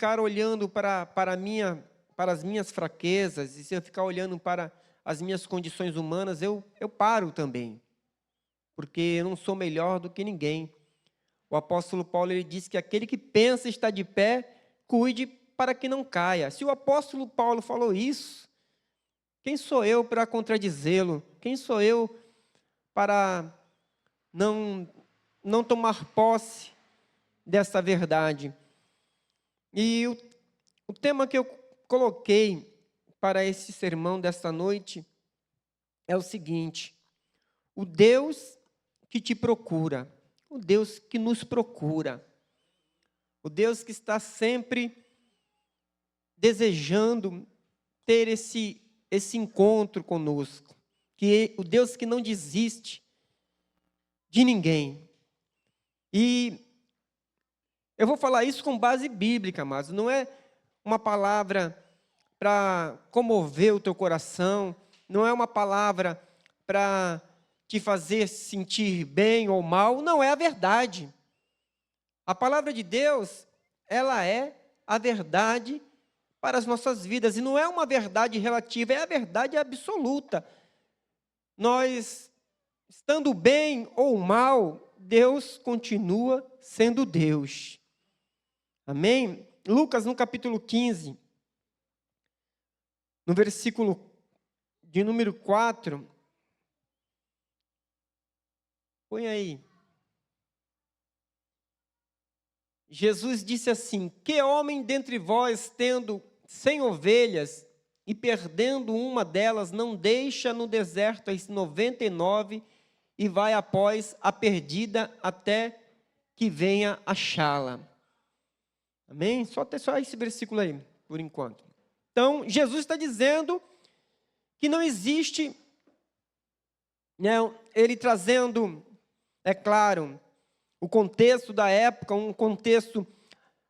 ficar olhando para as minhas fraquezas, e se eu ficar olhando para as minhas condições humanas, eu paro também, porque eu não sou melhor do que ninguém. O apóstolo Paulo, ele diz que aquele que pensa estar de pé, cuide para que não caia. Se o apóstolo Paulo falou isso, quem sou eu para contradizê-lo? Quem sou eu para não tomar posse dessa verdade? E o tema que eu coloquei para esse sermão desta noite é o seguinte: o Deus que te procura, o Deus que nos procura, o Deus que está sempre desejando ter esse encontro conosco, o Deus que não desiste de ninguém. E eu vou falar isso com base bíblica, mas não é uma palavra para comover o teu coração, não é uma palavra para te fazer sentir bem ou mal, não, é a verdade. A palavra de Deus, ela é a verdade para as nossas vidas, e não é uma verdade relativa, é a verdade absoluta. Nós, estando bem ou mal, Deus continua sendo Deus. Amém? Lucas, no capítulo 15, no versículo de número 4, põe aí. Jesus disse assim: que homem dentre vós, tendo 100 ovelhas, e perdendo uma delas, não deixa no deserto as 99 e vai após a perdida até que venha achá-la. Amém? Só esse versículo aí, por enquanto. Então, Jesus está dizendo que não existe, né, ele trazendo, é claro, o contexto da época, um contexto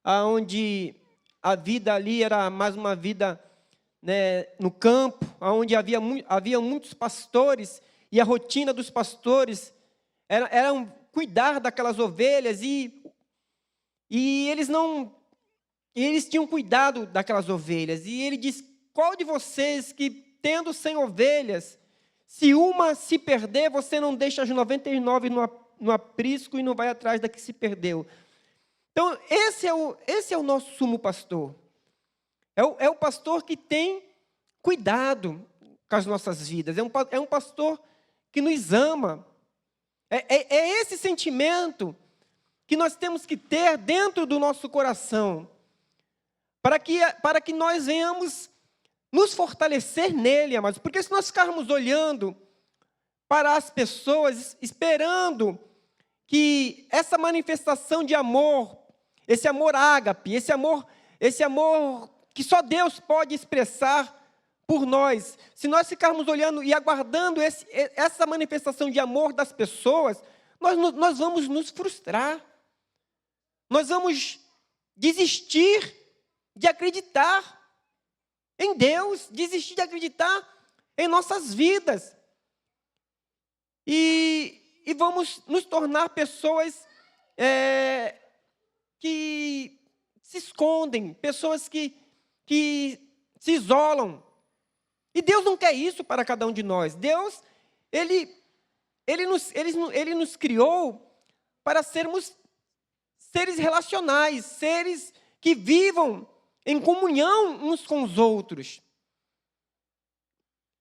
onde a vida ali era mais uma vida, né, no campo, onde havia muitos pastores, e a rotina dos pastores era cuidar daquelas ovelhas, e eles tinham cuidado daquelas ovelhas. E ele diz: qual de vocês que, tendo 100 ovelhas, se uma se perder, você não deixa as 99 no aprisco e não vai atrás da que se perdeu? Então, esse é o nosso sumo pastor. É o pastor que tem cuidado com as nossas vidas. É um pastor que nos ama. É esse sentimento que nós temos que ter dentro do nosso coração, para que nós venhamos nos fortalecer nele, amados. Porque se nós ficarmos olhando para as pessoas, esperando que essa manifestação de amor, esse amor ágape, esse amor que só Deus pode expressar por nós, se nós ficarmos olhando e aguardando essa manifestação de amor das pessoas, nós vamos nos frustrar, nós vamos desistir de acreditar em Deus, desistir de acreditar em nossas vidas, e vamos nos tornar pessoas que se escondem, pessoas que se isolam. E Deus não quer isso para cada um de nós. Deus, Ele nos criou para sermos seres relacionais, seres que vivam em comunhão uns com os outros.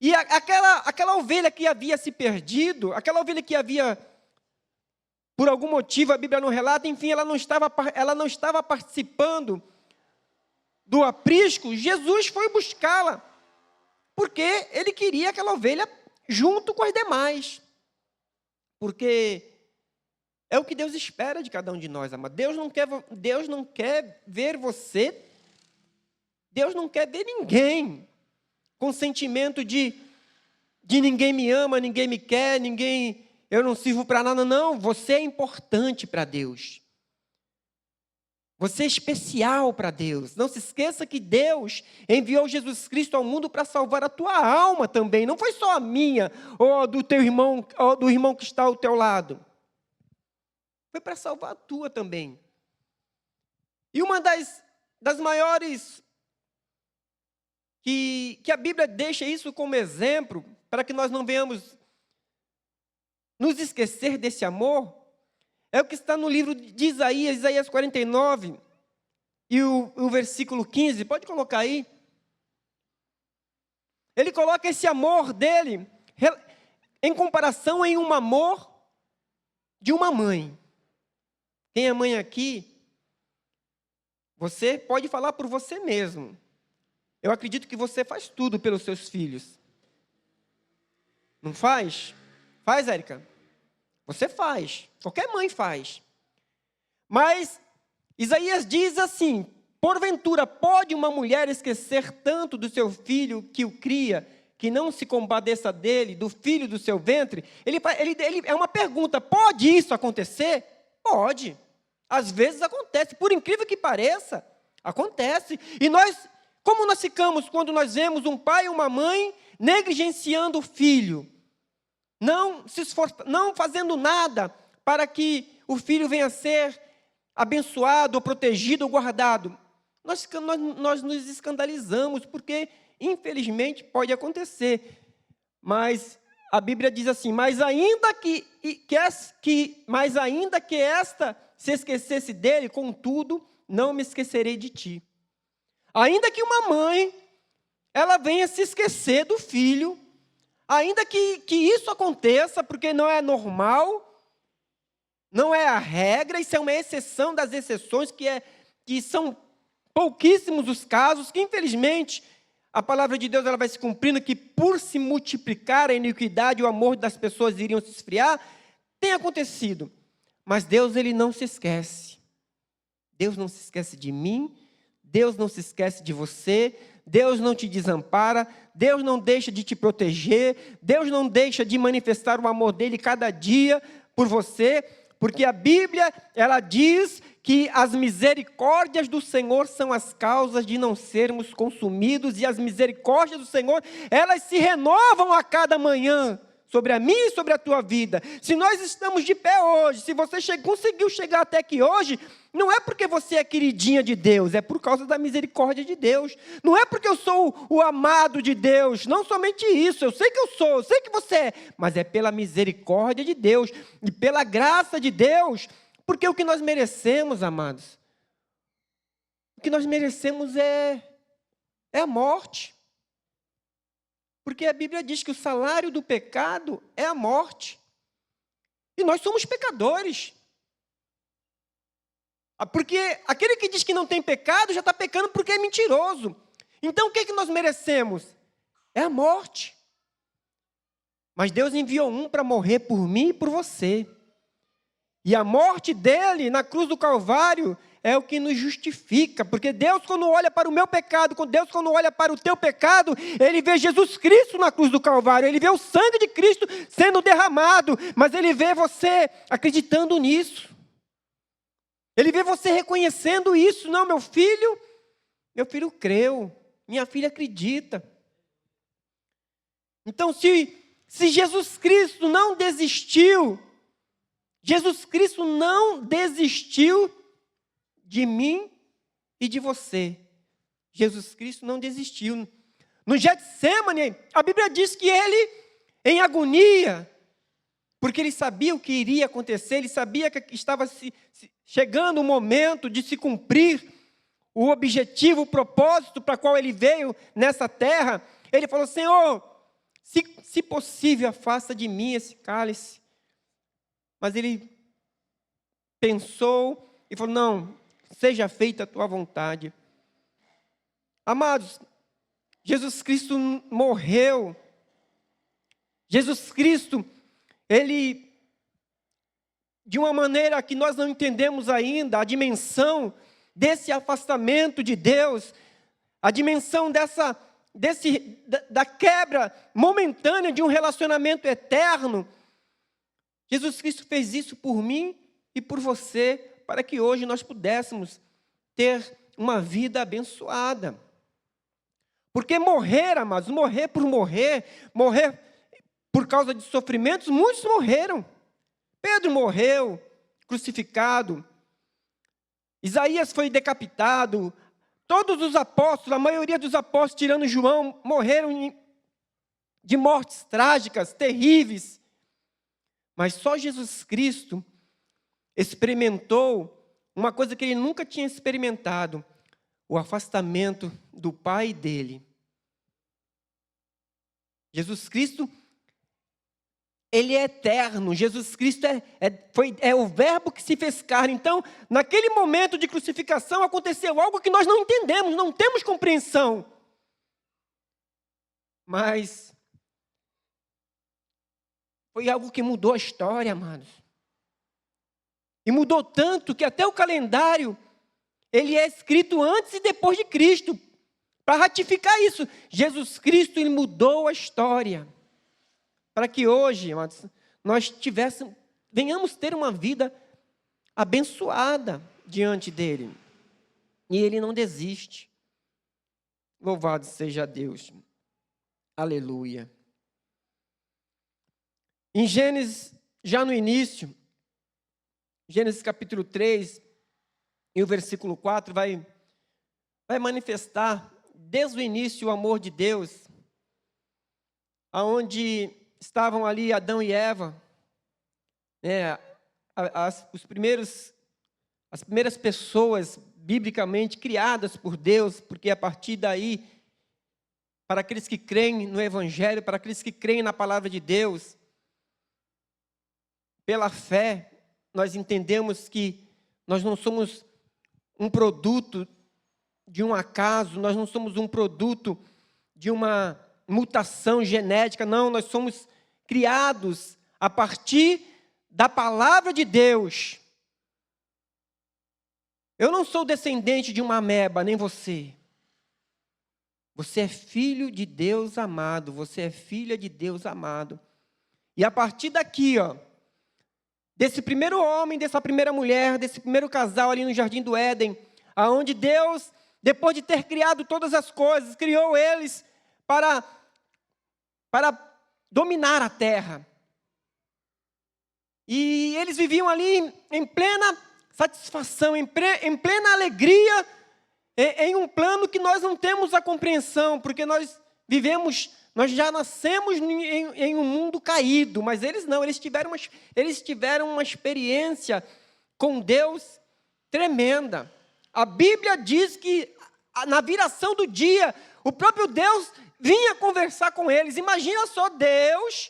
E aquela ovelha que havia se perdido, aquela ovelha que havia, por algum motivo, a Bíblia não relata, enfim, ela não estava participando do aprisco, Jesus foi buscá-la, porque ele queria aquela ovelha junto com as demais. Porque é o que Deus espera de cada um de nós, amado. Deus não quer ver você, Deus não quer ver ninguém com sentimento de ninguém me ama, ninguém me quer, eu não sirvo para nada. Não, você é importante para Deus. Você é especial para Deus. Não se esqueça que Deus enviou Jesus Cristo ao mundo para salvar a tua alma também. Não foi só a minha, ou do teu irmão, ou do irmão que está ao teu lado. Foi para salvar a tua também. E uma das das maiores que a Bíblia deixa isso como exemplo, para que nós não venhamos nos esquecer desse amor, é o que está no livro de Isaías, Isaías 49, e o versículo 15, pode colocar aí. Ele coloca esse amor dele em comparação em um amor de uma mãe. Quem é mãe aqui, você pode falar por você mesmo. Eu acredito que você faz tudo pelos seus filhos. Não faz? Faz, Érica? Você faz. Qualquer mãe faz. Mas Isaías diz assim: porventura pode uma mulher esquecer tanto do seu filho que o cria, que não se compadeça dele, do filho do seu ventre? Ele é uma pergunta: pode isso acontecer? Pode. Às vezes acontece, por incrível que pareça, acontece. E como nós ficamos quando nós vemos um pai e uma mãe negligenciando o filho, não fazendo nada para que o filho venha a ser abençoado, ou protegido, ou guardado? Nós nos escandalizamos, porque infelizmente pode acontecer. Mas a Bíblia diz assim: mas ainda que esta se esquecesse dele, contudo, não me esquecerei de ti. Ainda que uma mãe, ela venha se esquecer do filho, ainda que isso aconteça, porque não é normal, não é a regra, isso é uma exceção das exceções, que são pouquíssimos os casos, que infelizmente a palavra de Deus ela vai se cumprindo, que por se multiplicar a iniquidade, o amor das pessoas iriam se esfriar. Tem acontecido. Mas Deus, ele não se esquece. Deus não se esquece de mim, Deus não se esquece de você, Deus não te desampara, Deus não deixa de te proteger, Deus não deixa de manifestar o amor dele cada dia por você, porque a Bíblia, ela diz que as misericórdias do Senhor são as causas de não sermos consumidos, e as misericórdias do Senhor, elas se renovam a cada manhã, sobre a minha e sobre a tua vida. Se nós estamos de pé hoje, se você conseguiu chegar até aqui hoje, não é porque você é queridinha de Deus, é por causa da misericórdia de Deus. Não é porque eu sou o amado de Deus, não somente isso, eu sei que eu sou, eu sei que você é, mas é pela misericórdia de Deus e pela graça de Deus, porque o que nós merecemos, amados, o que nós merecemos é a morte. Porque a Bíblia diz que o salário do pecado é a morte. E nós somos pecadores. Porque aquele que diz que não tem pecado, já está pecando porque é mentiroso. Então o que nós merecemos? É a morte. Mas Deus enviou um para morrer por mim e por você. E a morte dele na cruz do Calvário é o que nos justifica, porque Deus, quando olha para o meu pecado, Deus, quando olha para o teu pecado, Ele vê Jesus Cristo na cruz do Calvário, Ele vê o sangue de Cristo sendo derramado, mas Ele vê você acreditando nisso, Ele vê você reconhecendo isso. Não, meu filho creu, minha filha acredita. Então, se Jesus Cristo não desistiu, Jesus Cristo não desistiu de mim e de você. Jesus Cristo não desistiu. No Getsêmani, a Bíblia diz que ele, em agonia, porque ele sabia o que iria acontecer, ele sabia que estava chegando o momento de se cumprir o objetivo, o propósito para qual ele veio nessa terra. Ele falou: Senhor, se possível, afasta de mim esse cálice. Mas ele pensou e falou: não, seja feita a tua vontade. Amados, Jesus Cristo morreu. Jesus Cristo, ele, de uma maneira que nós não entendemos ainda, a dimensão desse afastamento de Deus, a dimensão da quebra momentânea de um relacionamento eterno. Jesus Cristo fez isso por mim e por você, para que hoje nós pudéssemos ter uma vida abençoada. Porque morrer, amados, morrer por causa de sofrimentos, muitos morreram. Pedro morreu, crucificado. Isaías foi decapitado. todos os apóstolos, a maioria dos apóstolos, tirando João, morreram de mortes trágicas, terríveis. Mas só Jesus Cristo experimentou uma coisa que ele nunca tinha experimentado: o afastamento do Pai dele. Jesus Cristo, ele é eterno. Jesus Cristo é o verbo que se fez carne. Então, naquele momento de crucificação, aconteceu algo que nós não entendemos, não temos compreensão. Mas foi algo que mudou a história, amados. E mudou tanto que até o calendário, ele é escrito antes e depois de Cristo. Para ratificar isso, Jesus Cristo, ele mudou a história. Para que hoje, amados, nós venhamos ter uma vida abençoada diante dele. E ele não desiste. Louvado seja Deus. Aleluia. Em Gênesis, já no início, Gênesis capítulo 3, e o versículo 4, vai manifestar desde o início o amor de Deus, aonde estavam ali Adão e Eva, as primeiras pessoas biblicamente criadas por Deus, porque a partir daí, para aqueles que creem no Evangelho, para aqueles que creem na palavra de Deus, pela fé, nós entendemos que nós não somos um produto de um acaso, nós não somos um produto de uma mutação genética, não, nós somos criados a partir da palavra de Deus. Eu não sou descendente de uma ameba, nem você. Você é filho de Deus amado, você é filha de Deus amado. E a partir daqui, desse primeiro homem, dessa primeira mulher, desse primeiro casal ali no Jardim do Éden, aonde Deus, depois de ter criado todas as coisas, criou eles para dominar a terra. E eles viviam ali em plena satisfação, em plena alegria, em um plano que nós não temos a compreensão, porque nós já nascemos em um mundo caído, mas eles não, eles tiveram uma experiência com Deus tremenda. A Bíblia diz que na viração do dia, o próprio Deus vinha conversar com eles. Imagina só Deus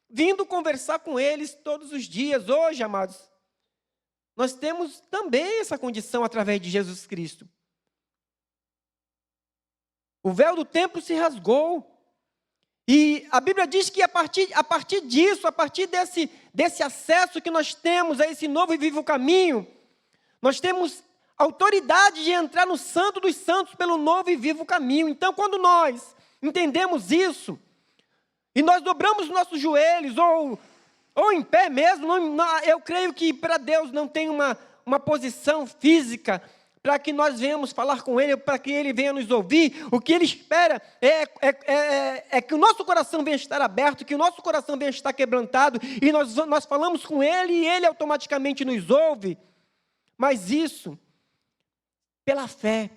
vindo conversar com eles todos os dias. Hoje, amados, nós temos também essa condição através de Jesus Cristo. O véu do templo se rasgou. E a Bíblia diz que a partir disso, a partir desse acesso que nós temos a esse novo e vivo caminho, nós temos autoridade de entrar no Santo dos Santos pelo novo e vivo caminho. Então, quando nós entendemos isso, e nós dobramos os nossos joelhos, ou em pé mesmo, eu creio que para Deus não tem uma posição física para que nós venhamos falar com Ele, para que Ele venha nos ouvir. O que Ele espera é que o nosso coração venha estar aberto, que o nosso coração venha estar quebrantado, e nós falamos com Ele, e Ele automaticamente nos ouve. Mas isso, pela fé.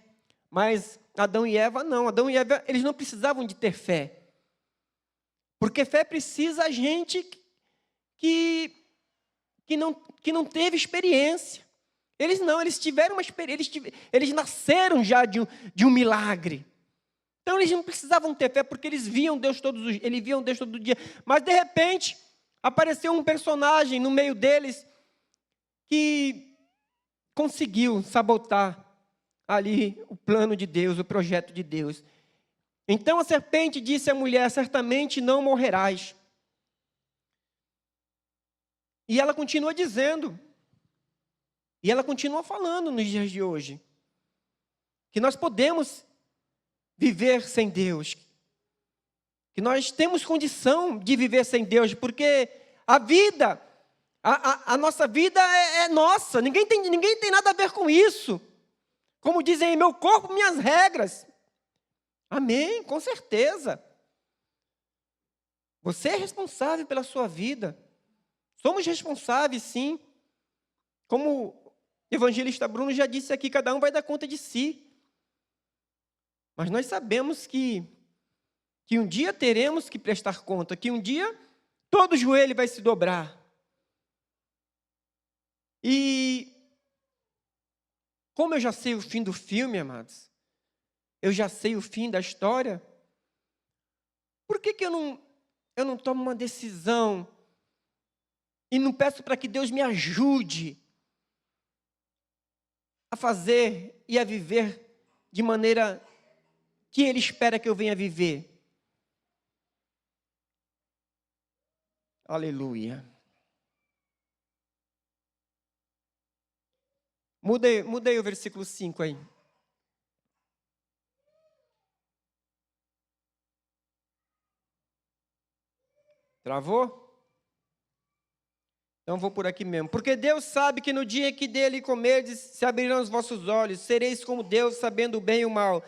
Mas Adão e Eva não. Adão e Eva, eles não precisavam de ter fé. Porque fé precisa a gente que não teve experiência. Eles não, eles tiveram uma experiência, eles nasceram já de um milagre. Então eles não precisavam ter fé, porque eles viam Deus todo dia. Mas de repente, apareceu um personagem no meio deles que conseguiu sabotar ali o plano de Deus, o projeto de Deus. Então a serpente disse à mulher: certamente não morrerás. E ela continua dizendo, e ela continua falando nos dias de hoje, que nós podemos viver sem Deus, que nós temos condição de viver sem Deus, porque a vida, a nossa vida é nossa, ninguém tem nada a ver com isso. Como dizem, meu corpo, minhas regras. Amém, com certeza. Você é responsável pela sua vida. Somos responsáveis, sim. Como o evangelista Bruno já disse aqui, cada um vai dar conta de si. Mas nós sabemos que um dia teremos que prestar conta, que um dia todo joelho vai se dobrar. E como eu já sei o fim do filme, amados, eu já sei o fim da história, por que eu não tomo uma decisão e não peço para que Deus me ajude a fazer e a viver de maneira que Ele espera que eu venha viver? Aleluia. Mudei o versículo 5 aí. Travou? Então vou por aqui mesmo. Porque Deus sabe que no dia que dele comerdes, se abrirão os vossos olhos, sereis como Deus, sabendo o bem e o mal.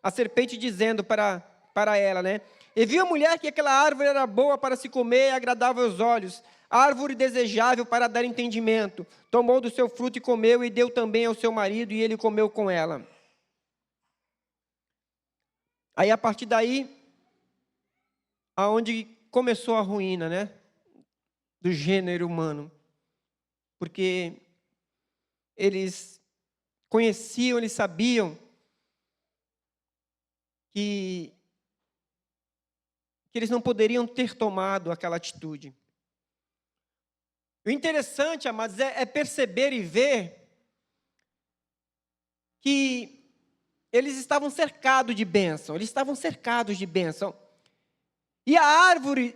A serpente dizendo para ela, né? E viu a mulher que aquela árvore era boa para se comer e agradável aos olhos, árvore desejável para dar entendimento. Tomou do seu fruto e comeu, e deu também ao seu marido, e ele comeu com ela. Aí, a partir daí, aonde começou a ruína, né? Do gênero humano. Porque eles conheciam, eles sabiam que eles não poderiam ter tomado aquela atitude. O interessante, amados, é perceber e ver que eles estavam cercados de bênção, E a árvore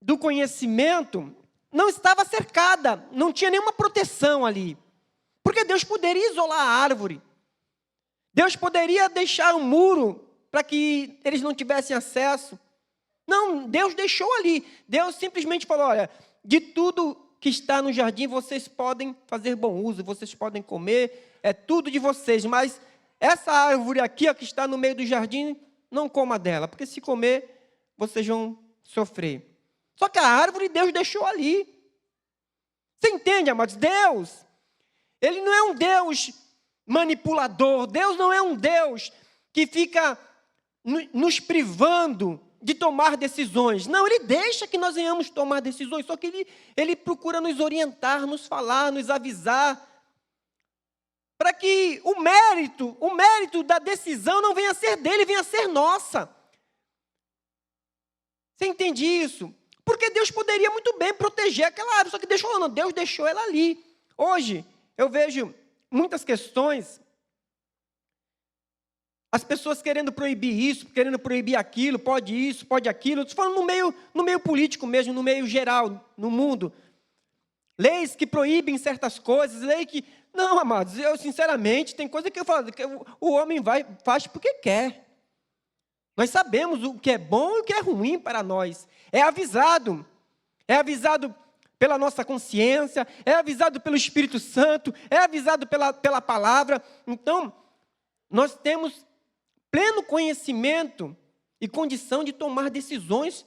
do conhecimento não estava cercada, não tinha nenhuma proteção ali. Porque Deus poderia isolar a árvore. Deus poderia deixar um muro para que eles não tivessem acesso. Não, Deus deixou ali. Deus simplesmente falou, olha, de tudo que está no jardim vocês podem fazer bom uso, vocês podem comer, é tudo de vocês, mas essa árvore aqui, ó, que está no meio do jardim, não coma dela, porque se comer, vocês vão sofrer. Só que a árvore Deus deixou ali. Você entende, amados? Deus, Ele não é um Deus manipulador. Deus não é um Deus que fica nos privando de tomar decisões. Não, Ele deixa que nós venhamos tomar decisões, só que Ele procura nos orientar, nos falar, nos avisar, para que o mérito da decisão não venha a ser dele, venha a ser nossa. Você entende isso? Porque Deus poderia muito bem proteger aquela árvore, só que Deus deixou ela ali. Hoje, eu vejo muitas questões, as pessoas querendo proibir isso, querendo proibir aquilo, pode isso, pode aquilo. Estou falando no meio político mesmo, no meio geral, no mundo. Leis que proíbem certas coisas, lei que... Não, amados, eu sinceramente, tem coisa que eu falo, que o homem faz porque quer. Nós sabemos o que é bom e o que é ruim para nós. É avisado pela nossa consciência, é avisado pelo Espírito Santo, é avisado pela palavra. Então, nós temos pleno conhecimento e condição de tomar decisões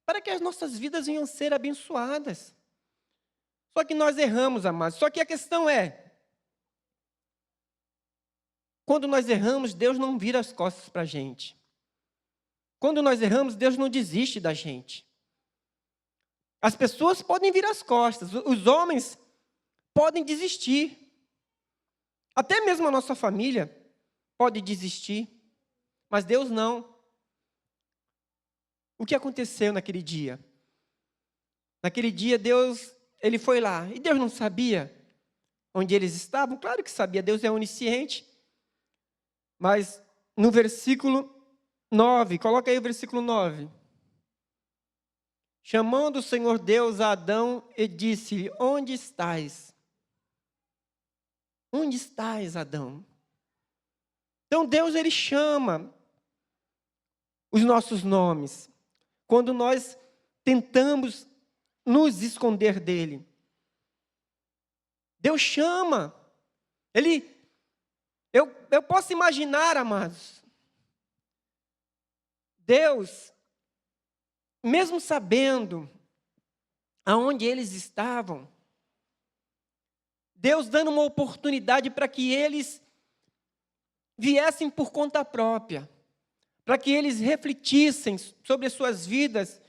para que as nossas vidas venham a ser abençoadas. Só que nós erramos, amados. Só que a questão é, quando nós erramos, Deus não vira as costas para a gente. Quando nós erramos, Deus não desiste da gente. As pessoas podem virar as costas, os homens podem desistir. Até mesmo a nossa família pode desistir, mas Deus não. O que aconteceu naquele dia? Naquele dia, Deus, Ele foi lá, e Deus não sabia onde eles estavam? Claro que sabia, Deus é onisciente. Mas no versículo 9, coloca aí o versículo 9. Chamando o Senhor Deus a Adão e disse-lhe, onde estás? Onde estás, Adão? Então Deus, Ele chama os nossos nomes. Quando nós tentamos nos esconder dEle. Deus chama. Eu posso imaginar, amados, Deus, mesmo sabendo aonde eles estavam, Deus dando uma oportunidade para que eles viessem por conta própria, para que eles refletissem sobre as suas vidas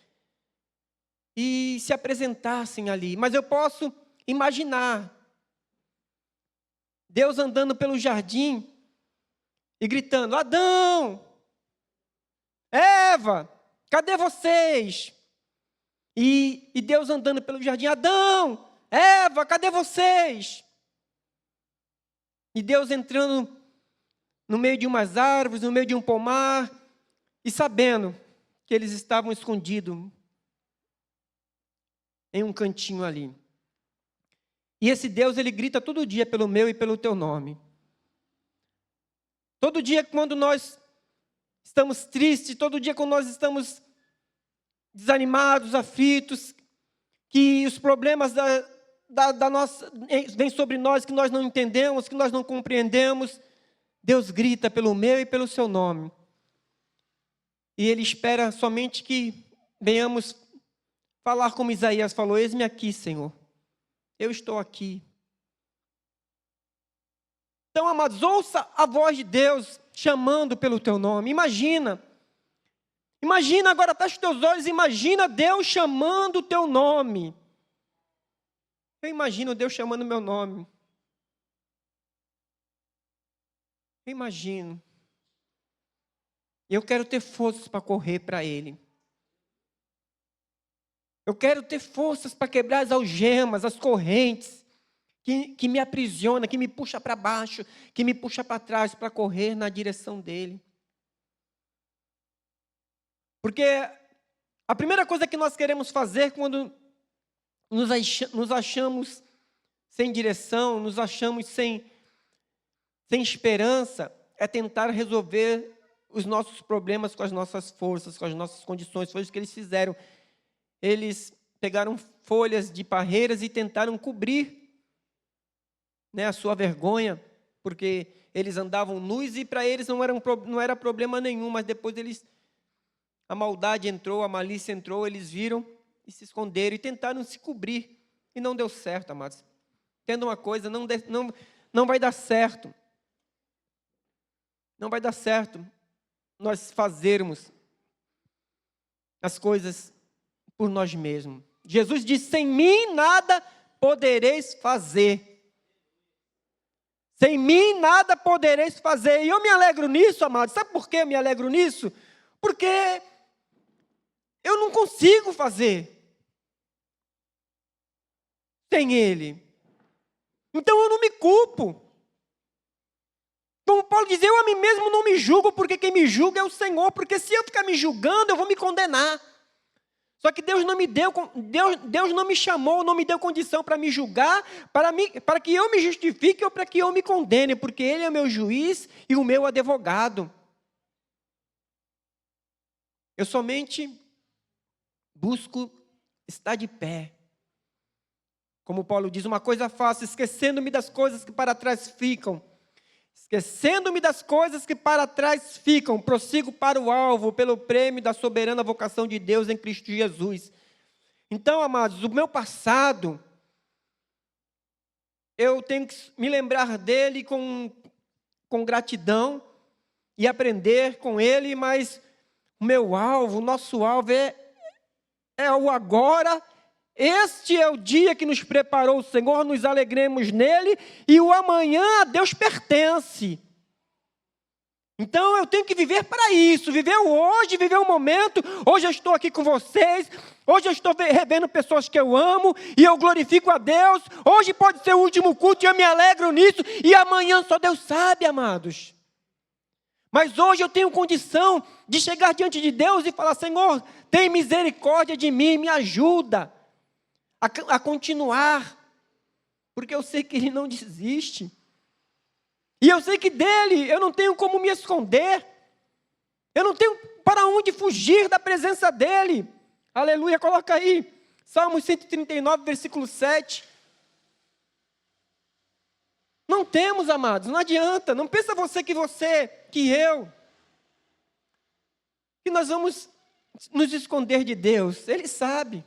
e se apresentassem ali. Mas eu posso imaginar Deus andando pelo jardim e gritando: Adão, Eva, cadê vocês? E Deus andando pelo jardim: Adão, Eva, cadê vocês? E Deus entrando no meio de umas árvores, no meio de um pomar, e sabendo que eles estavam escondidos em um cantinho ali. E esse Deus, ele grita todo dia pelo meu e pelo teu nome. Todo dia quando nós estamos tristes, todo dia quando nós estamos desanimados, aflitos, que os problemas da nossa vêm sobre nós, que nós não entendemos, que nós não compreendemos, Deus grita pelo meu e pelo seu nome. E Ele espera somente que venhamos falar como Isaías falou: eis-me aqui, Senhor. Eu estou aqui. Então, amados, ouça a voz de Deus chamando pelo teu nome. Imagina agora, fecha os teus olhos, imagina Deus chamando o teu nome. Eu imagino Deus chamando o meu nome. Eu imagino. E eu quero ter forças para correr para Ele. Eu quero ter forças para quebrar as algemas, as correntes, que me aprisiona, que me puxa para baixo, que me puxa para trás, para correr na direção dEle. Porque a primeira coisa que nós queremos fazer quando nos achamos sem direção, nos achamos sem esperança, é tentar resolver os nossos problemas com as nossas forças, com as nossas condições. Foi isso que eles fizeram. Eles pegaram folhas de parreiras e tentaram cobrir, a sua vergonha, porque eles andavam nus e para eles não era problema nenhum, mas depois a maldade entrou, a malícia entrou, eles viram e se esconderam e tentaram se cobrir. E não deu certo, amados. Entenda uma coisa, não vai dar certo. Não vai dar certo nós fazermos as coisas por nós mesmos. Jesus disse: sem mim nada podereis fazer. Sem mim nada podereis fazer. E eu me alegro nisso, amados. Sabe por que eu me alegro nisso? Porque eu não consigo fazer sem Ele. Então eu não me culpo. Como Paulo diz, eu a mim mesmo não me julgo, porque quem me julga é o Senhor. Porque se eu ficar me julgando, eu vou me condenar. Só que Deus não me chamou, não me deu condição para me julgar, para que eu me justifique ou para que eu me condene, porque Ele é o meu juiz e o meu advogado. Eu somente busco estar de pé. Como Paulo diz, uma coisa faço, esquecendo-me das coisas que para trás ficam. Esquecendo-me das coisas que para trás ficam, prossigo para o alvo, pelo prêmio da soberana vocação de Deus em Cristo Jesus. Então, amados, o meu passado, eu tenho que me lembrar dele com gratidão e aprender com ele, mas o meu alvo, o nosso alvo é o agora. Este é o dia que nos preparou o Senhor, nos alegremos nele, e o amanhã a Deus pertence. Então eu tenho que viver para isso, viver o hoje, viver o momento. Hoje eu estou aqui com vocês, hoje eu estou revendo pessoas que eu amo, e eu glorifico a Deus. Hoje pode ser o último culto e eu me alegro nisso, e amanhã só Deus sabe, amados. Mas hoje eu tenho condição de chegar diante de Deus e falar: Senhor, tem misericórdia de mim, me ajuda a continuar, porque eu sei que Ele não desiste, e eu sei que dEle eu não tenho como me esconder, eu não tenho para onde fugir da presença dEle. Aleluia, coloca aí, Salmo 139, versículo 7. Não temos, amados, não adianta, não pensa que eu, que nós vamos nos esconder de Deus. Ele sabe.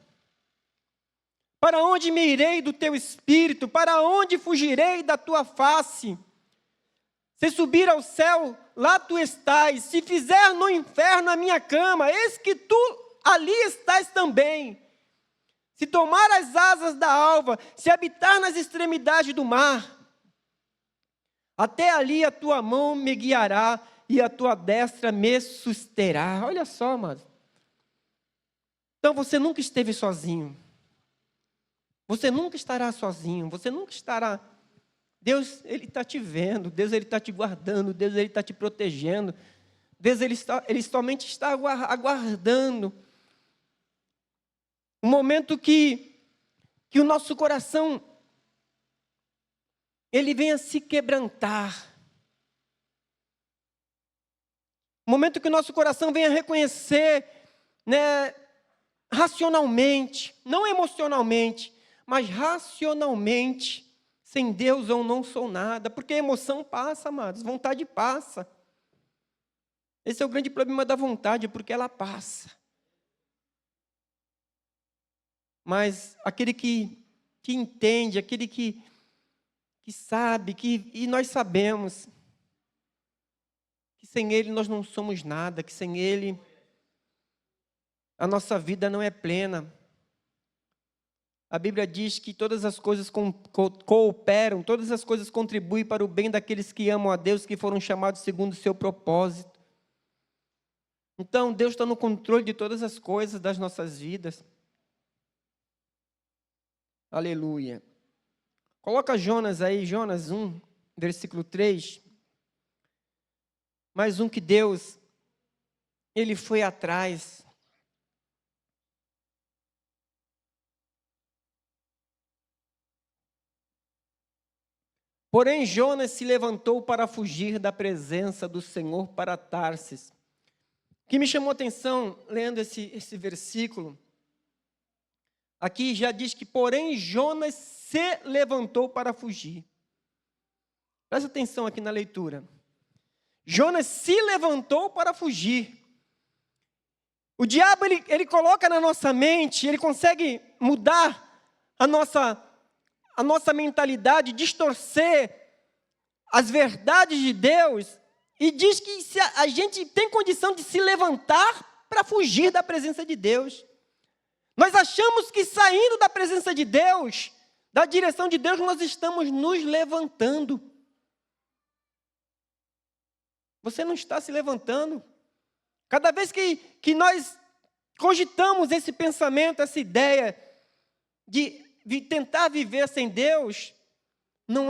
Para onde me irei do teu espírito? Para onde fugirei da tua face? Se subir ao céu, lá tu estás. Se fizer no inferno a minha cama, eis que tu ali estás também. Se tomar as asas da alva, se habitar nas extremidades do mar, até ali a tua mão me guiará e a tua destra me susterá. Olha só, amados. Então você nunca esteve sozinho. Você nunca estará sozinho. Você nunca estará. Deus, Ele está te vendo. Deus, Ele está te guardando. Deus, Ele está te protegendo. Deus, Ele somente está aguardando um momento que o nosso coração ele venha se quebrantar. Um momento que o nosso coração venha reconhecer, né, racionalmente, não emocionalmente, mas racionalmente, sem Deus eu não sou nada, porque a emoção passa, amados, vontade passa. Esse é o grande problema da vontade, porque ela passa. Mas aquele que entende, aquele que sabe, e nós sabemos que sem Ele nós não somos nada, que sem Ele a nossa vida não é plena. A Bíblia diz que todas as coisas cooperam, todas as coisas contribuem para o bem daqueles que amam a Deus, que foram chamados segundo o seu propósito. Então, Deus está no controle de todas as coisas das nossas vidas. Aleluia. Coloca Jonas aí, Jonas 1, versículo 3. Mais um que Deus, Ele foi atrás. Porém, Jonas se levantou para fugir da presença do Senhor para Tarsis. O que me chamou a atenção, lendo esse versículo, aqui já diz que, porém, Jonas se levantou para fugir. Presta atenção aqui na leitura. Jonas se levantou para fugir. O diabo, ele coloca na nossa mente, ele consegue mudar a nossa mentalidade, distorcer as verdades de Deus, e diz que se a gente tem condição de se levantar para fugir da presença de Deus. Nós achamos que saindo da presença de Deus, da direção de Deus, nós estamos nos levantando. Você não está se levantando. Cada vez que nós cogitamos esse pensamento, essa ideia de tentar viver sem Deus, não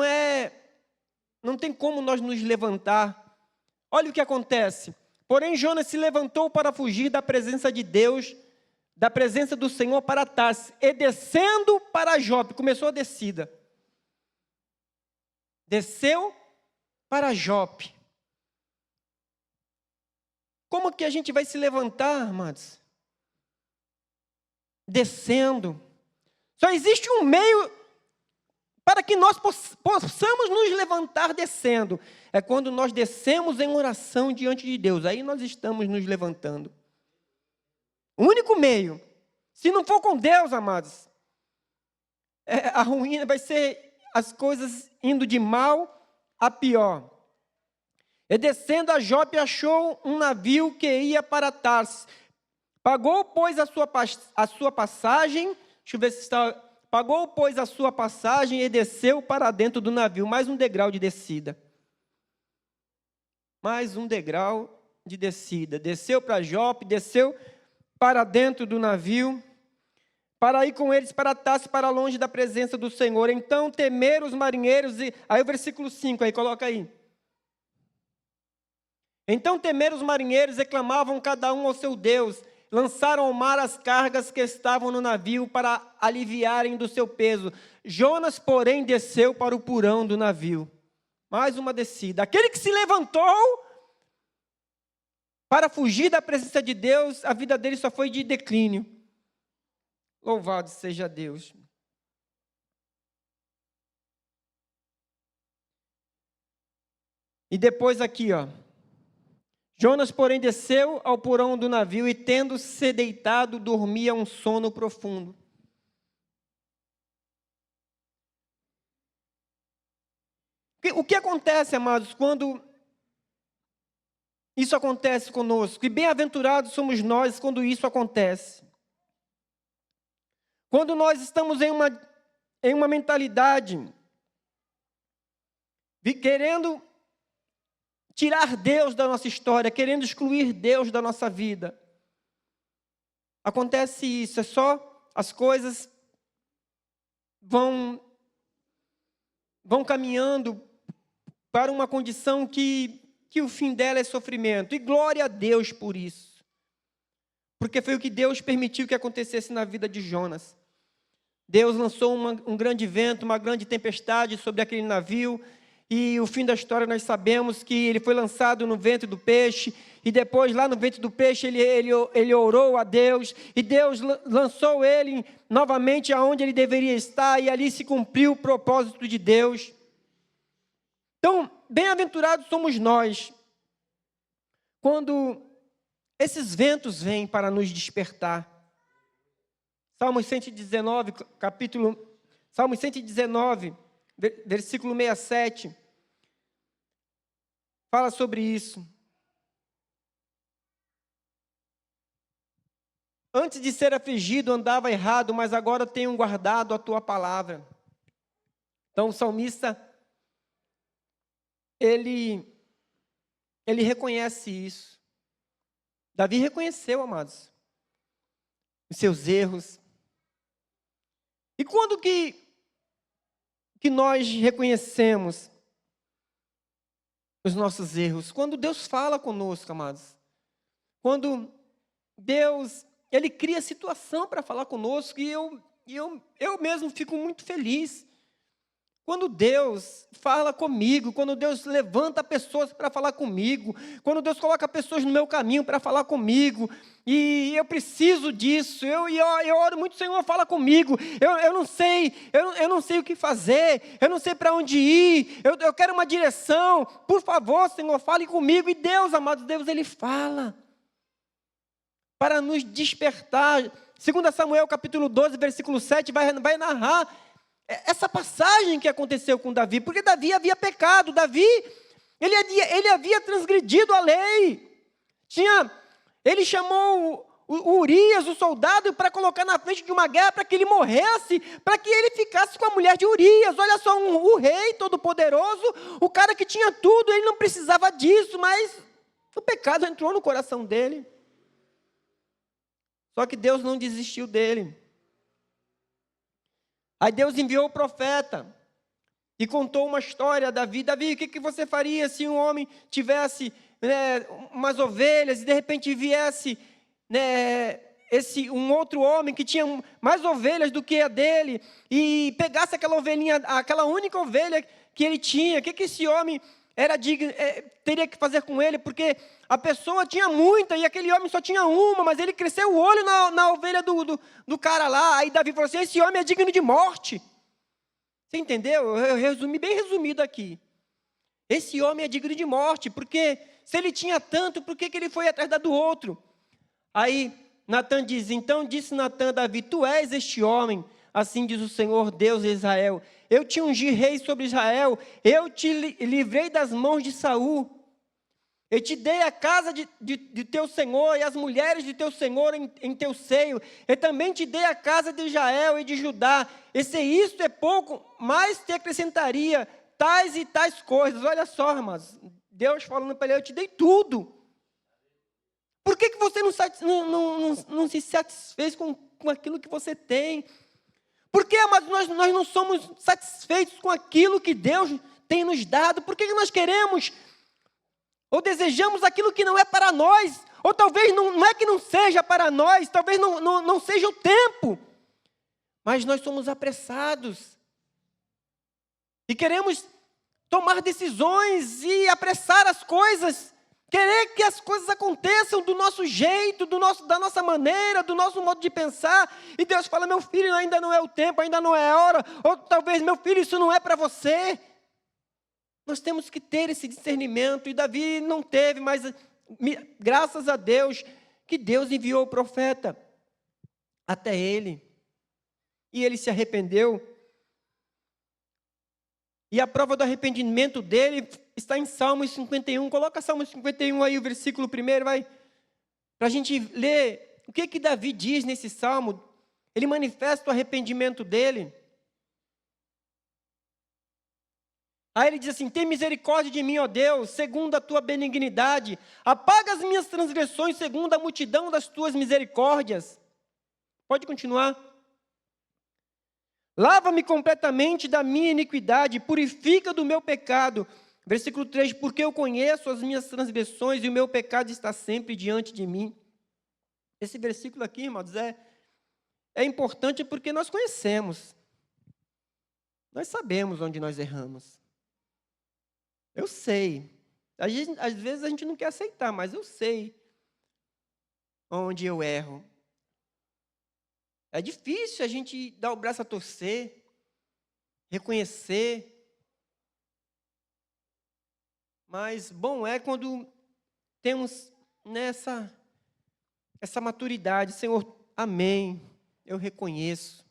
tem como nós nos levantar. Olha o que acontece. Porém, Jonas se levantou para fugir da presença de Deus, da presença do Senhor para Tarsis, e descendo para Jope, começou a descida. Desceu para Jope. Como que a gente vai se levantar, amados? Descendo. Só existe um meio para que nós possamos nos levantar descendo. É quando nós descemos em oração diante de Deus. Aí nós estamos nos levantando. O único meio. Se não for com Deus, amados, a ruína vai ser as coisas indo de mal a pior. E descendo a Jope, achou um navio que ia para Tarsis. Pagou, pois, a sua passagem. Deixa eu ver se está. Pagou, pois, a sua passagem e desceu para dentro do navio. Mais um degrau de descida. Mais um degrau de descida. Desceu para Jope, desceu para dentro do navio, para ir com eles para Tarsis, para longe da presença do Senhor. Então temeram os marinheiros, e aí o versículo 5, aí coloca aí. Então temeram os marinheiros e clamavam cada um ao seu Deus. Lançaram ao mar as cargas que estavam no navio para aliviarem do seu peso. Jonas, porém, desceu para o porão do navio. Mais uma descida. Aquele que se levantou para fugir da presença de Deus, a vida dele só foi de declínio. Louvado seja Deus. E depois aqui, ó. Jonas, porém, desceu ao porão do navio e, tendo-se deitado, dormia um sono profundo. O O que acontece, amados, quando isso acontece conosco? E bem-aventurados somos nós quando isso acontece. Quando nós estamos em uma mentalidade querendo tirar Deus da nossa história, querendo excluir Deus da nossa vida. Acontece isso, é só as coisas vão caminhando para uma condição que o fim dela é sofrimento. E glória a Deus por isso. Porque foi o que Deus permitiu que acontecesse na vida de Jonas. Deus lançou um grande vento, uma grande tempestade sobre aquele navio, e o fim da história nós sabemos que ele foi lançado no ventre do peixe, e depois lá no ventre do peixe ele orou a Deus, e Deus lançou ele novamente aonde ele deveria estar, e ali se cumpriu o propósito de Deus. Então, bem-aventurados somos nós, quando esses ventos vêm para nos despertar. Salmos 119, Salmos 119, versículo 67, fala sobre isso. Antes de ser afligido, andava errado, mas agora tenho guardado a tua palavra. Então, o salmista, ele reconhece isso. Davi reconheceu, amados, os seus erros. E quando que nós reconhecemos os nossos erros? Quando Deus fala conosco, amados. Quando Deus, Ele cria situação para falar conosco, e eu mesmo fico muito feliz. Quando Deus fala comigo, quando Deus levanta pessoas para falar comigo, quando Deus coloca pessoas no meu caminho para falar comigo, e eu preciso disso, eu oro muito, Senhor, fala comigo, eu não sei o que fazer, eu não sei para onde ir, eu quero uma direção, por favor, Senhor, fale comigo. E Deus, amado Deus, Ele fala para nos despertar. 2 Samuel capítulo 12, versículo 7, vai narrar essa passagem que aconteceu com Davi, porque Davi havia pecado, Davi, ele havia transgredido a lei, ele chamou o Urias, o soldado, para colocar na frente de uma guerra, para que ele morresse, para que ele ficasse com a mulher de Urias. Olha só, o rei todo-poderoso, o cara que tinha tudo, ele não precisava disso, mas o pecado entrou no coração dele. Só que Deus não desistiu dele. Aí Deus enviou o profeta e contou uma história a Davi. Davi, o que você faria se um homem tivesse umas ovelhas e de repente viesse um outro homem que tinha mais ovelhas do que a dele e pegasse aquela ovelhinha, aquela única ovelha que ele tinha? O que esse homem teria que fazer com ele? Porque a pessoa tinha muita e aquele homem só tinha uma, mas ele cresceu o olho na ovelha do cara lá. Aí Davi falou assim: esse homem é digno de morte. Você entendeu? Eu resumi bem resumido aqui. Esse homem é digno de morte, porque se ele tinha tanto, por que ele foi atrás do outro? Aí Natã diz: então disse Natã a Davi: tu és este homem, assim diz o Senhor Deus de Israel, eu te ungi rei sobre Israel, eu te livrei das mãos de Saul, eu te dei a casa de teu senhor e as mulheres de teu senhor em teu seio, eu também te dei a casa de Israel e de Judá, e se isto é pouco, mais te acrescentaria tais e tais coisas. Olha só, irmãos, Deus falando para ele: eu te dei tudo. Por que você não se satisfez com aquilo que você tem? Por que, amados, nós não somos satisfeitos com aquilo que Deus tem nos dado? Por que nós queremos ou desejamos aquilo que não é para nós? Ou talvez não é que não seja para nós, talvez não seja o tempo, mas nós somos apressados e queremos tomar decisões e apressar as coisas, querer que as coisas aconteçam do nosso jeito, da nossa maneira, do nosso modo de pensar. E Deus fala: meu filho, ainda não é o tempo, ainda não é a hora. Ou talvez: meu filho, isso não é para você. Nós temos que ter esse discernimento. E Davi não teve, mas graças a Deus que Deus enviou o profeta até ele. E ele se arrependeu. E a prova do arrependimento dele está em Salmos 51. Coloca Salmos 51 aí, o versículo 1, vai. Para a gente ler o que Davi diz nesse salmo. Ele manifesta o arrependimento dele. Aí ele diz assim: tem misericórdia de mim, ó Deus, segundo a tua benignidade. Apaga as minhas transgressões segundo a multidão das tuas misericórdias. Pode continuar. Lava-me completamente da minha iniquidade, purifica do meu pecado. Versículo 3, porque eu conheço as minhas transgressões e o meu pecado está sempre diante de mim. Esse versículo aqui, irmãos, é importante porque nós conhecemos. Nós sabemos onde nós erramos. Eu sei. Às vezes a gente não quer aceitar, mas eu sei onde eu erro. É difícil a gente dar o braço a torcer, reconhecer. Mas bom é quando temos essa maturidade. Senhor, amém, eu reconheço.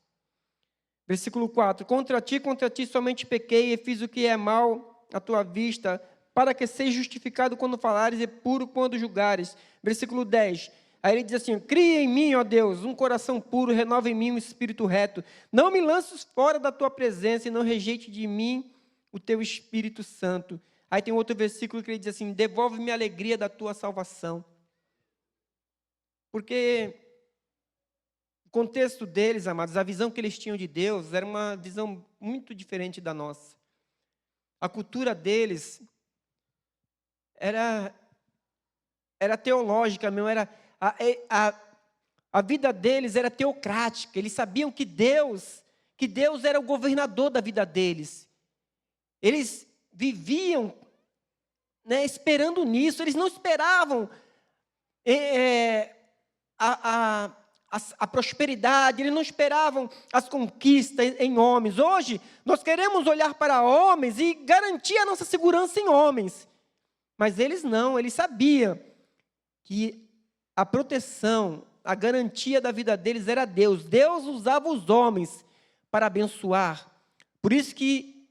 Versículo 4, contra ti somente pequei e fiz o que é mal à tua vista, para que seja justificado quando falares e puro quando julgares. Versículo 10, aí ele diz assim: cria em mim, ó Deus, um coração puro, renova em mim um espírito reto. Não me lances fora da tua presença e não rejeite de mim o teu Espírito Santo. Aí tem outro versículo que ele diz assim: devolve-me a alegria da tua salvação. Porque o contexto deles, amados, a visão que eles tinham de Deus era uma visão muito diferente da nossa. A cultura deles era teológica mesmo, a vida deles era teocrática. Eles sabiam que Deus era o governador da vida deles. Eles viviam, esperando nisso. Eles não esperavam a prosperidade, eles não esperavam as conquistas em homens. Hoje, nós queremos olhar para homens e garantir a nossa segurança em homens. Mas eles não, eles sabiam que a proteção, a garantia da vida deles era Deus. Deus usava os homens para abençoar. Por isso que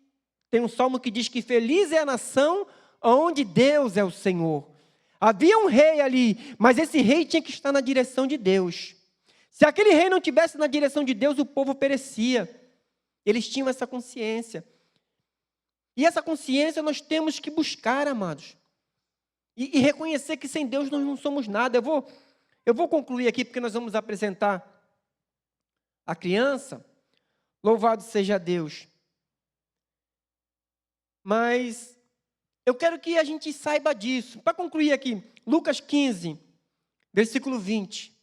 tem um salmo que diz que feliz é a nação onde Deus é o Senhor. Havia um rei ali, mas esse rei tinha que estar na direção de Deus. Se aquele rei não estivesse na direção de Deus, o povo perecia. Eles tinham essa consciência. E essa consciência nós temos que buscar, amados. E reconhecer que sem Deus nós não somos nada. Eu vou concluir aqui, porque nós vamos apresentar a criança. Louvado seja Deus. Mas eu quero que a gente saiba disso. Para concluir aqui, Lucas 15, versículo 20.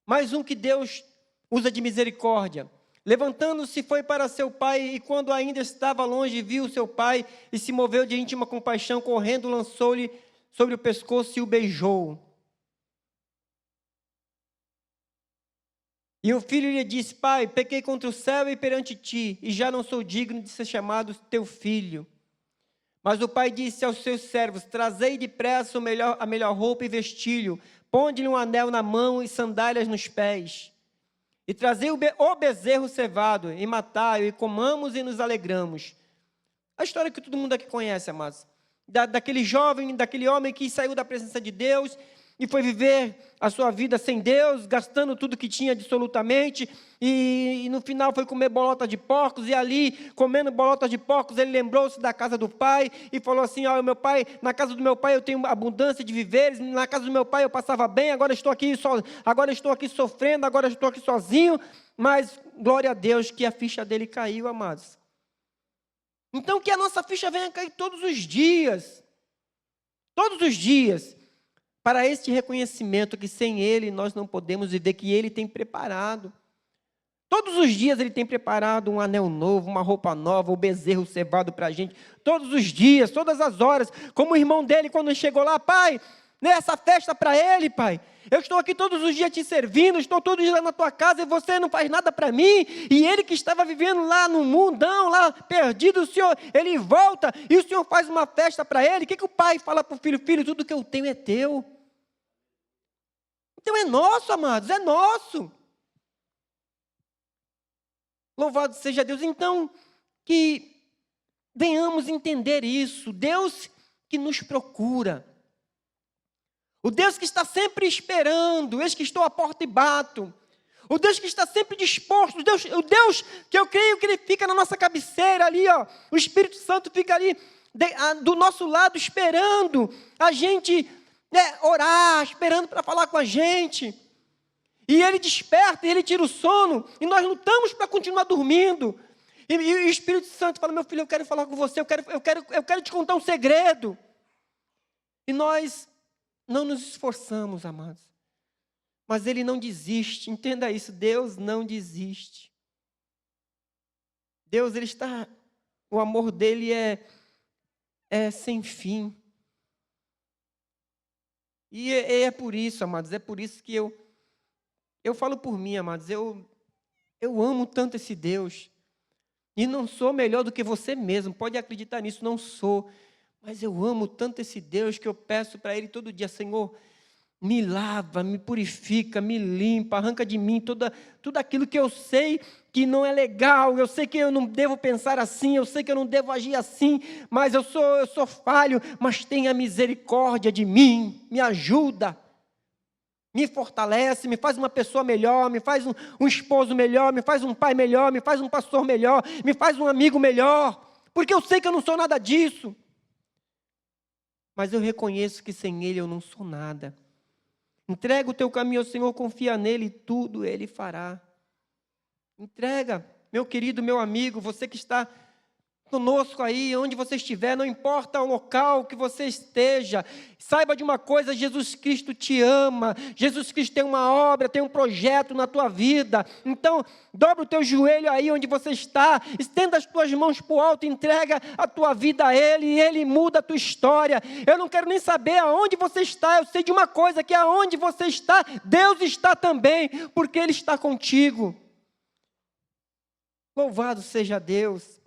Mais um que Deus usa de misericórdia. Levantando-se, foi para seu pai, e quando ainda estava longe, viu seu pai, e se moveu de íntima compaixão, correndo, lançou-lhe sobre o pescoço e o beijou. E o filho lhe disse: pai, pequei contra o céu e perante ti, e já não sou digno de ser chamado teu filho. Mas o pai disse aos seus servos: trazei depressa a melhor roupa e vestilho, ponde-lhe um anel na mão e sandálias nos pés. E trazei o bezerro cevado, e matai-o, e comamos e nos alegramos. A história que todo mundo aqui conhece, amados. Daquele jovem, daquele homem que saiu da presença de Deus e foi viver a sua vida sem Deus, gastando tudo que tinha absolutamente, e no final foi comer bolota de porcos, e ali, comendo bolota de porcos, ele lembrou-se da casa do pai, e falou assim: ó, meu pai, na casa do meu pai eu tenho abundância de viveres, na casa do meu pai eu passava bem, agora estou aqui sofrendo, agora estou aqui sozinho, mas glória a Deus que a ficha dele caiu, amados. Então que a nossa ficha venha cair todos os dias, para este reconhecimento que sem Ele nós não podemos viver, que Ele tem preparado. Todos os dias Ele tem preparado um anel novo, uma roupa nova, o bezerro cevado para a gente. Todos os dias, todas as horas. Como o irmão dele, quando chegou lá: pai, nessa festa para ele, pai. Eu estou aqui todos os dias te servindo, estou todos os dias na tua casa e você não faz nada para mim. E ele que estava vivendo lá no mundão, lá perdido, o Senhor, ele volta e o Senhor faz uma festa para ele. O que o pai fala para o filho? Filho, tudo que eu tenho é teu. Então é nosso, amados, é nosso. Louvado seja Deus. Então, que venhamos entender isso. Deus que nos procura. O Deus que está sempre esperando. Eis que estou à porta e bato. O Deus que está sempre disposto. O Deus que eu creio que Ele fica na nossa cabeceira ali, ó. O Espírito Santo fica ali do nosso lado esperando a gente orar, esperando para falar com a gente. E Ele desperta, e Ele tira o sono, e nós lutamos para continuar dormindo. E o Espírito Santo fala: meu filho, eu quero falar com você, eu quero te contar um segredo. E nós não nos esforçamos, amados. Mas Ele não desiste, entenda isso, Deus não desiste. Deus, Ele está, o amor dEle é sem fim. E é por isso, amados, é por isso que eu falo por mim, amados, eu amo tanto esse Deus. E não sou melhor do que você mesmo, pode acreditar nisso, não sou. Mas eu amo tanto esse Deus que eu peço para Ele todo dia: Senhor, me lava, me purifica, me limpa, arranca de mim tudo aquilo que eu sei que não é legal, eu sei que eu não devo pensar assim, eu sei que eu não devo agir assim, mas eu sou falho, mas tenha misericórdia de mim, me ajuda, me fortalece, me faz uma pessoa melhor, me faz um esposo melhor, me faz um pai melhor, me faz um pastor melhor, me faz um amigo melhor, porque eu sei que eu não sou nada disso. Mas eu reconheço que sem Ele eu não sou nada. Entrega o teu caminho ao Senhor, confia nele e tudo Ele fará. Entrega, meu querido, meu amigo, você que está conosco aí, onde você estiver, não importa o local que você esteja, saiba de uma coisa: Jesus Cristo te ama, Jesus Cristo tem uma obra, tem um projeto na tua vida. Então, dobra o teu joelho aí onde você está, estenda as tuas mãos para o alto, entrega a tua vida a Ele, e Ele muda a tua história. Eu não quero nem saber aonde você está, eu sei de uma coisa, que aonde você está, Deus está também, porque Ele está contigo. Louvado seja Deus.